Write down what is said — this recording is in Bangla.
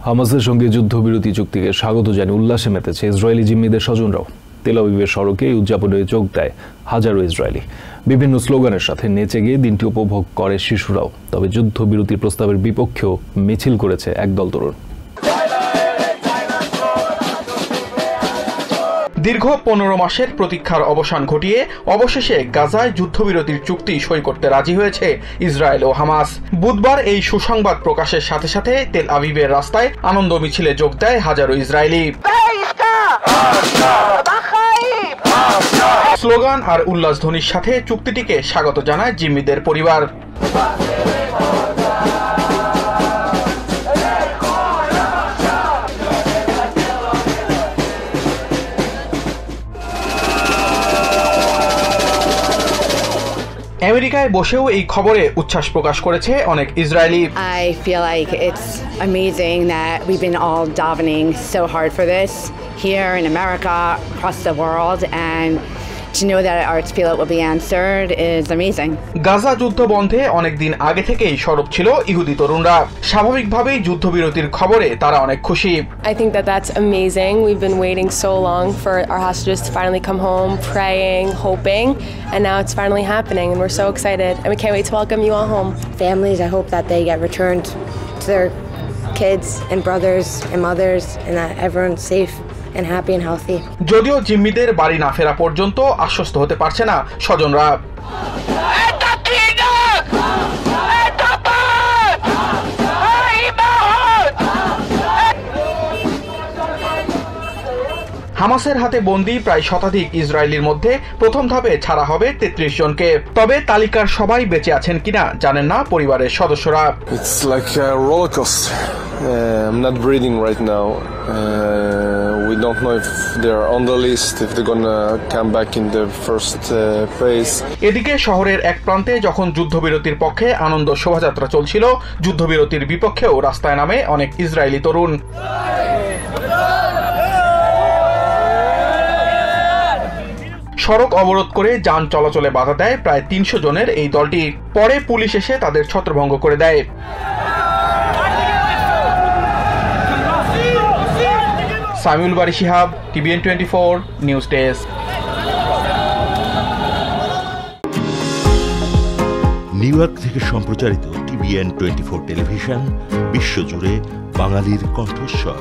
হামাসের সঙ্গে যুদ্ধবিরতি চুক্তিকে স্বাগত জানিয়ে উল্লাসে মেতেছে ইসরায়েলি জিম্মিদের স্বজনরাও। তেল আবিবের সড়কে উদযাপনে যোগ দেয় হাজারো ইসরায়েলি। বিভিন্ন স্লোগানের সাথে নেচে গিয়ে দিনটি উপভোগ করে শিশুরাও। তবে যুদ্ধবিরতির প্রস্তাবের বিপক্ষেও মিছিল করেছে একদল তরুণ। দীর্ঘ 15 মাসের প্রতীক্ষার অবসান ঘটিয়ে অবশেষে গাজায় যুদ্ধবিরতির চুক্তি সই করতে রাজি হয়েছে ইসরায়েল ও হামাস। বুধবার এই সুসংবাদ প্রকাশের সাথে সাথে তেল আবিবের রাস্তায় আনন্দ মিছিলে যোগ দেয় হাজারো ইসরায়েলি। স্লোগান আর উল্লাসধ্বনির সাথে চুক্তিটিকে স্বাগত জানায় জিম্মিদের পরিবার। আমেরিকায় বসেও এই খবরে উচ্ছ্বাস প্রকাশ করেছে অনেক Israeli. I feel like it's amazing that we've been all davening so hard for this here in America, across the world, and to know that our tefillah will be answered is amazing. Gaza যুদ্ধ বন্ধে অনেক দিন আগে থেকেই সরব ছিল ইহুদি তরুণরা। স্বাভাবিকভাবেই যুদ্ধবিরতির খবরে তারা অনেক খুশি। I think that that's amazing. We've been waiting so long for our hostages to finally come home, praying, hoping, and now it's finally happening, and we're so excited, and we can't wait to welcome you all home. Families, I hope that they get returned to their kids and brothers and mothers, and that everyone's safe and happy and healthy. যদিও জিম্মিদের বাড়ি না ফেরা পর্যন্ত আশ্বস্ত হতে পারছে না স্বজনরা। হামাসের হাতে বন্দী প্রায় শতাধিক ইসরায়েলির মধ্যে প্রথম ধাপে ছাড়া হবে 33 জনকে। তবে তালিকার সবাই বেঁচে আছেন কিনা জানেন না পরিবারের সদস্যরা। It's like a roller coaster. I'm not breathing right now. We don't know if they're on the list, if they're gonna come back in the first phase. এদিকে শহরের এক প্রান্তে যখন যুদ্ধবিরতির পক্ষে আনন্দ শোভাযাত্রা চলছিল, যুদ্ধবিরতির বিপক্ষেও রাস্তায় নামে অনেক ইসরায়েলি তরুণ। সড়ক অবরোধ করে যান চলাচলে বাধা দেয় প্রায় 300 জনের এই দলটি। পরে পুলিশ এসে তাদের ছত্রভঙ্গ করে দেয়। Samiul Bari Shihab, TVN 24 news desk. New York থেকে সম্প্রচারিত TVN 24 টেলিভিশন বিশ্বজুড়ে বাঙালির কণ্ঠস্বর।